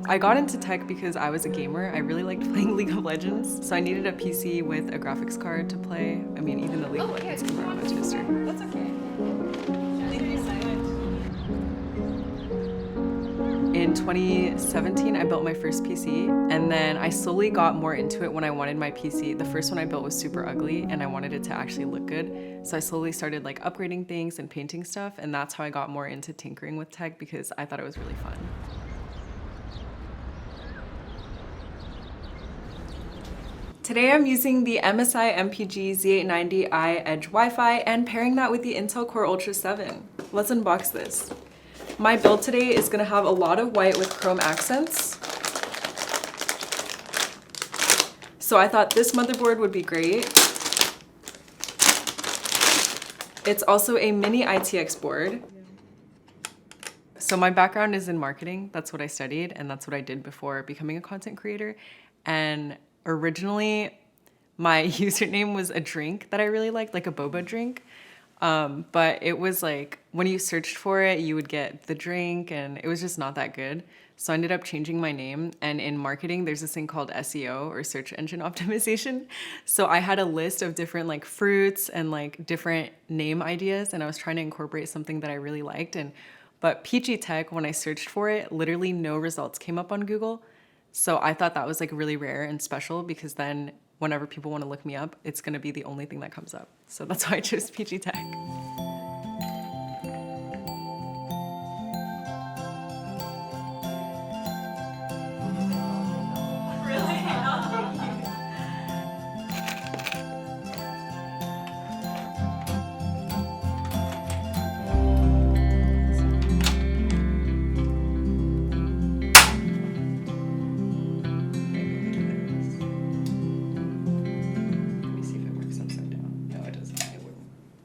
I got into tech because I was a gamer. I really liked playing League of Legends, so I needed a PC with a graphics card to play. I mean, even the League of Legends can run much faster. That's okay. Thank you so much. In 2017, I built my first PC, and then I slowly got more into it when I wanted my PC. The first one I built was super ugly, and I wanted it to actually look good. So I slowly started like upgrading things and painting stuff, and that's how I got more into tinkering with tech because I thought it was really fun. Today I'm using the MSI MPG Z890i Edge Wi-Fi and pairing that with the Intel Core Ultra 7. Let's unbox this. My build today is going to have a lot of white with chrome accents. So I thought this motherboard would be great. It's also a mini ITX board. So my background is in marketing. That's what I studied and that's what I did before becoming a content creator. And originally, my username was a drink that I really liked, like a boba drink. But it was like, when you searched for it, you would get the drink and it was just not that good. So I ended up changing my name. And in marketing, there's this thing called SEO or search engine optimization. So I had a list of different like fruits and like different name ideas. And I was trying to incorporate something that I really liked. But PeachieTech, when I searched for it, literally no results came up on Google. So I thought that was like really rare and special because then whenever people want to look me up, it's going to be the only thing that comes up. So that's why I chose PeachieTech.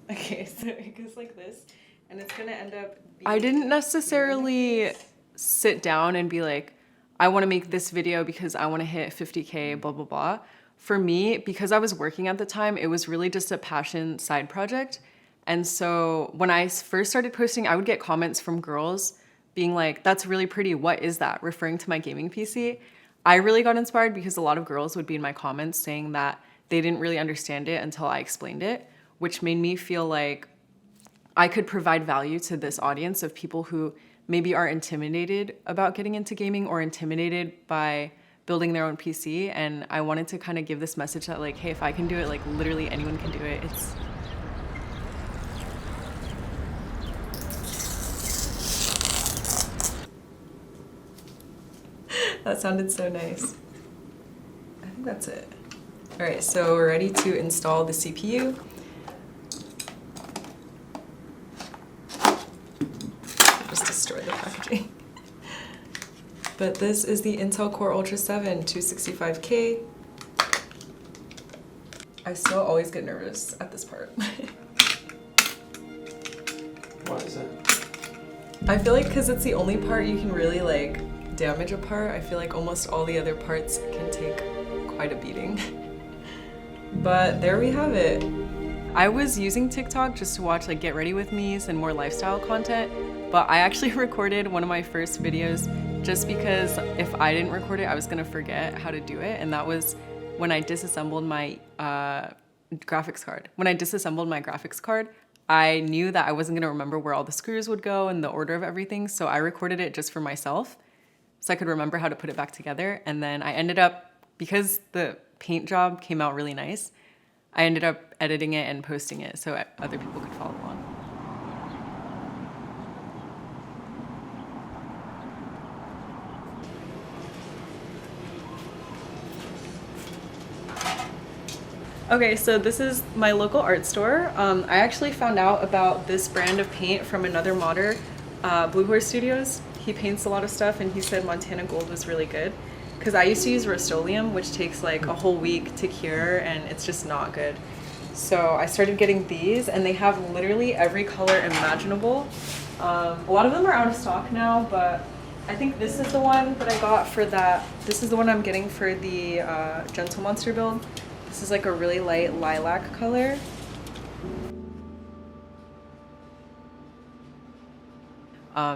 Okay, so it goes like this, and it's gonna end up I didn't necessarily sit down and be like, I wanna make this video because I wanna hit 50K, blah, blah, blah. For me, because I was working at the time, it was really just a passion side project. And so when I first started posting, I would get comments from girls being like, that's really pretty, what is that? Referring to my gaming PC. I really got inspired because a lot of girls would be in my comments saying that they didn't really understand it until I explained it, which made me feel like I could provide value to this audience of people who maybe are intimidated about getting into gaming or intimidated by building their own PC. And I wanted to kind of give this message that like, hey, if I can do it, like literally anyone can do it. That sounded so nice. I think that's it. All right, so we're ready to install the CPU. Just destroy the packaging. But this is the Intel Core Ultra 7 265K. I still always get nervous at this part. Why is that? I feel like because it's the only part you can really like damage a part. I feel like almost all the other parts can take quite a beating. But there we have it. I was using TikTok just to watch like get ready with me's and more lifestyle content, but I actually recorded one of my first videos just because if I didn't record it, I was gonna forget how to do it. And that was when I disassembled my graphics card. When I disassembled my graphics card, I knew that I wasn't gonna remember where all the screws would go and the order of everything. So I recorded it just for myself so I could remember how to put it back together. And then I ended up, because the paint job came out really nice, I ended up editing it and posting it so other people could follow along. Okay, so this is my local art store. I actually found out about this brand of paint from another modder, Blue Horse Studios. He paints a lot of stuff and he said Montana Gold was really good. Because I used to use Rust-Oleum, which takes like a whole week to cure and it's just not good. So I started getting these and they have literally every color imaginable. A lot of them are out of stock now, but I think this is the one that I got for that. This is the one I'm getting for the Gentle Monster build. This is like a really light lilac color.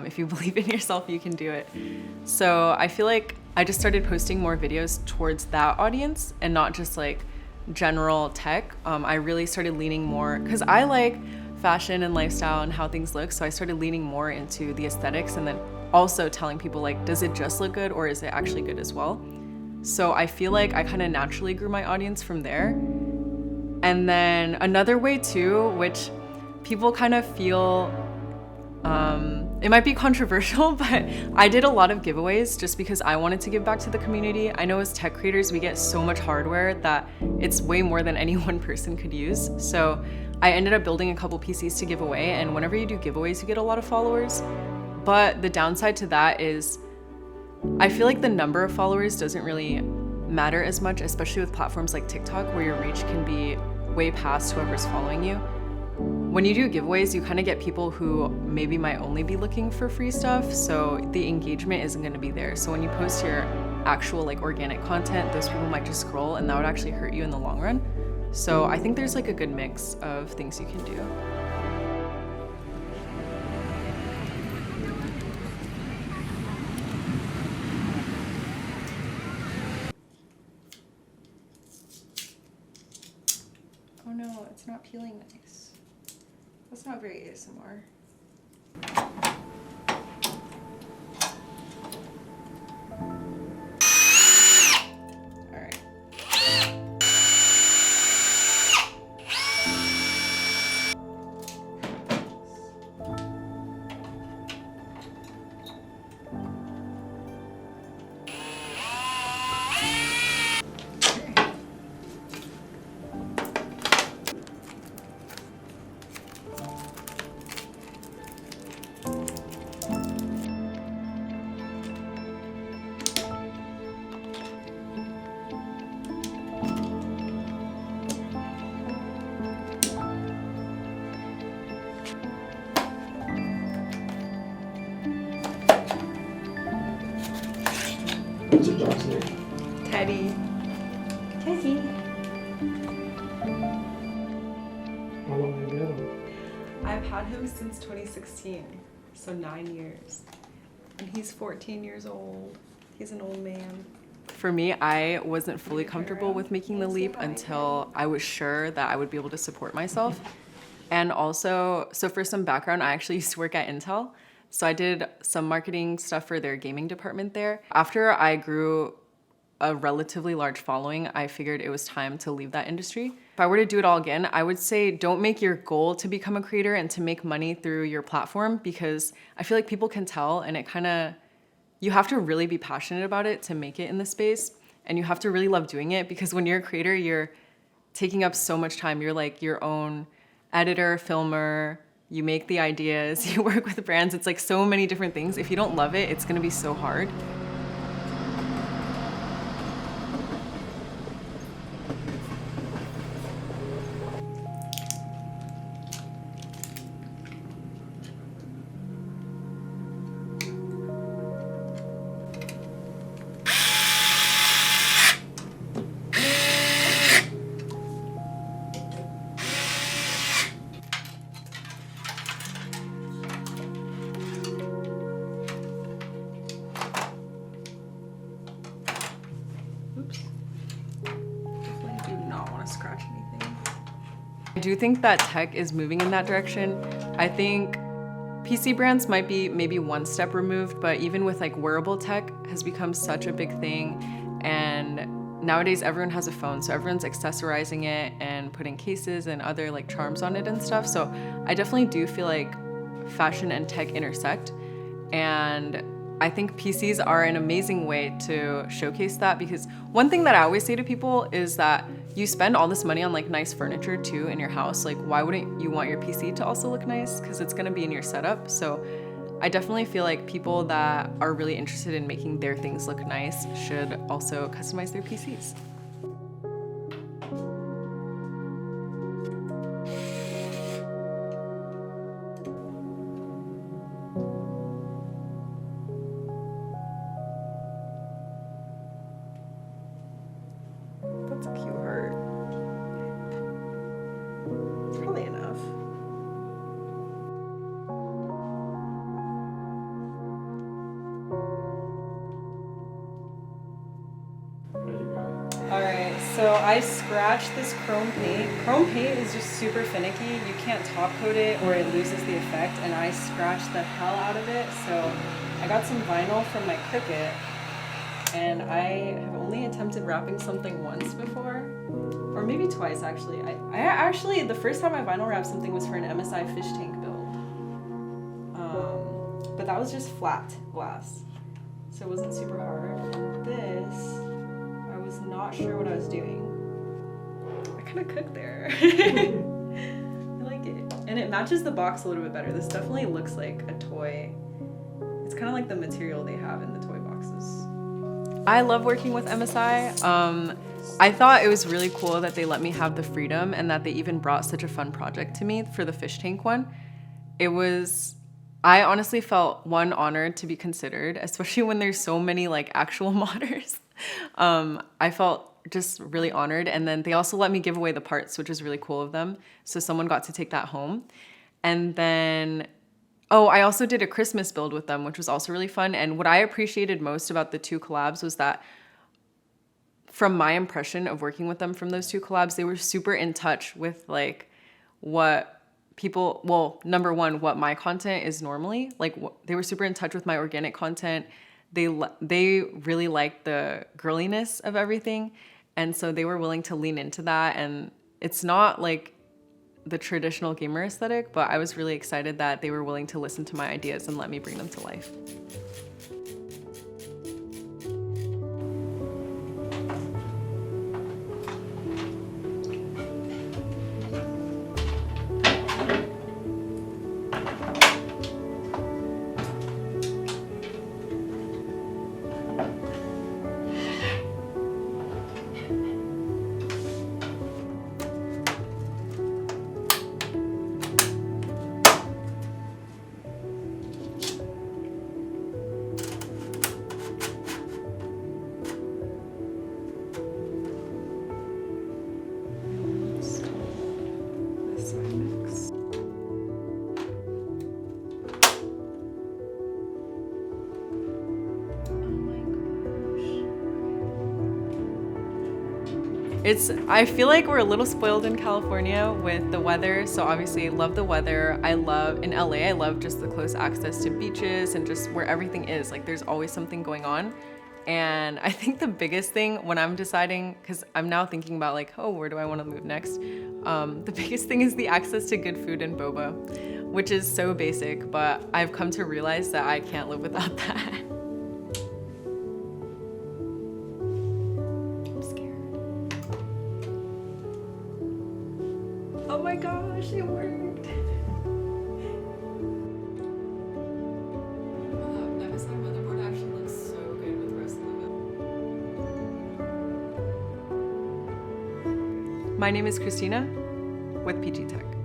If you believe in yourself, you can do it. So I feel like I just started posting more videos towards that audience and not just like general tech. I really started leaning more, because I like fashion and lifestyle and how things look. So I started leaning more into the aesthetics, and then also telling people like, does it just look good or is it actually good as well? So I feel like I kind of naturally grew my audience from there. And then another way too, which people kind of feel, it might be controversial, but I did a lot of giveaways just because I wanted to give back to the community. I know as tech creators, we get so much hardware that it's way more than any one person could use. So I ended up building a couple PCs to give away, and whenever you do giveaways, you get a lot of followers. But the downside to that is I feel like the number of followers doesn't really matter as much, especially with platforms like TikTok, where your reach can be way past whoever's following you. When you do giveaways, you kind of get people who maybe might only be looking for free stuff, so the engagement isn't going to be there. So when you post your actual like organic content, those people might just scroll, and that would actually hurt you in the long run. So I think there's like a good mix of things you can do. Oh no, it's not peeling nice. That's not very ASMR. All right. What's your dog's name? Teddy. Teddy. How long have you had him? I've had him since 2016, so 9 years. And he's 14 years old. He's an old man. For me, I wasn't fully comfortable with making the leap until I was sure that I would be able to support myself. And also, so for some background, I actually used to work at Intel. So I did some marketing stuff for their gaming department there. After I grew a relatively large following, I figured it was time to leave that industry. If I were to do it all again, I would say don't make your goal to become a creator and to make money through your platform, because I feel like people can tell, and it kind of, you have to really be passionate about it to make it in the space, and you have to really love doing it, because when you're a creator, you're taking up so much time. You're like your own editor, filmer, you make the ideas, you work with brands. It's like so many different things. If you don't love it, it's gonna be so hard. Oops. Definitely do not want to scratch anything. I do think that tech is moving in that direction. I think PC brands might be maybe one step removed, but even with like wearable tech has become such a big thing. And nowadays everyone has a phone, so everyone's accessorizing it and putting cases and other like charms on it and stuff. So I definitely do feel like fashion and tech intersect. And I think PCs are an amazing way to showcase that, because one thing that I always say to people is that you spend all this money on like nice furniture too in your house. Like, why wouldn't you want your PC to also look nice? Because it's gonna be in your setup. So I definitely feel like people that are really interested in making their things look nice should also customize their PCs. That's a cute heart. I scratched this chrome paint. Chrome paint is just super finicky. You can't top coat it or it loses the effect, and I scratched the hell out of it. So I got some vinyl from my Cricut, and I have only attempted wrapping something once before, or maybe twice actually. I actually, the first time I vinyl wrapped something was for an MSI fish tank build. But that was just flat glass, so it wasn't super hard. And this, I was not sure what I was doing. I kind of cooked there. I like it. And it matches the box a little bit better. This definitely looks like a toy. It's kind of like the material they have in the toy boxes. I love working with MSI. I thought it was really cool that they let me have the freedom and that they even brought such a fun project to me for the fish tank one. I honestly felt honored to be considered, especially when there's so many like actual modders. I felt just really honored. And then they also let me give away the parts, which is really cool of them. So someone got to take that home. And then, I also did a Christmas build with them, which was also really fun. And what I appreciated most about the 2 collabs was that from my impression of working with them from those 2 collabs, they were super in touch with like what people, well, number one, what my content is normally. Like they were super in touch with my organic content. They really liked the girliness of everything. And so they were willing to lean into that. And it's not like the traditional gamer aesthetic, but I was really excited that they were willing to listen to my ideas and let me bring them to life. I feel like we're a little spoiled in California with the weather. So obviously love the weather. In LA, I love just the close access to beaches and just where everything is. Like there's always something going on. And I think the biggest thing when I'm deciding, because I'm now thinking about like, where do I want to move next? The biggest thing is the access to good food and boba, which is so basic, but I've come to realize that I can't live without that. Oh my gosh, it worked. MSI motherboard actually looks so good with the rest of the build. My name is Christina with PeachieTech.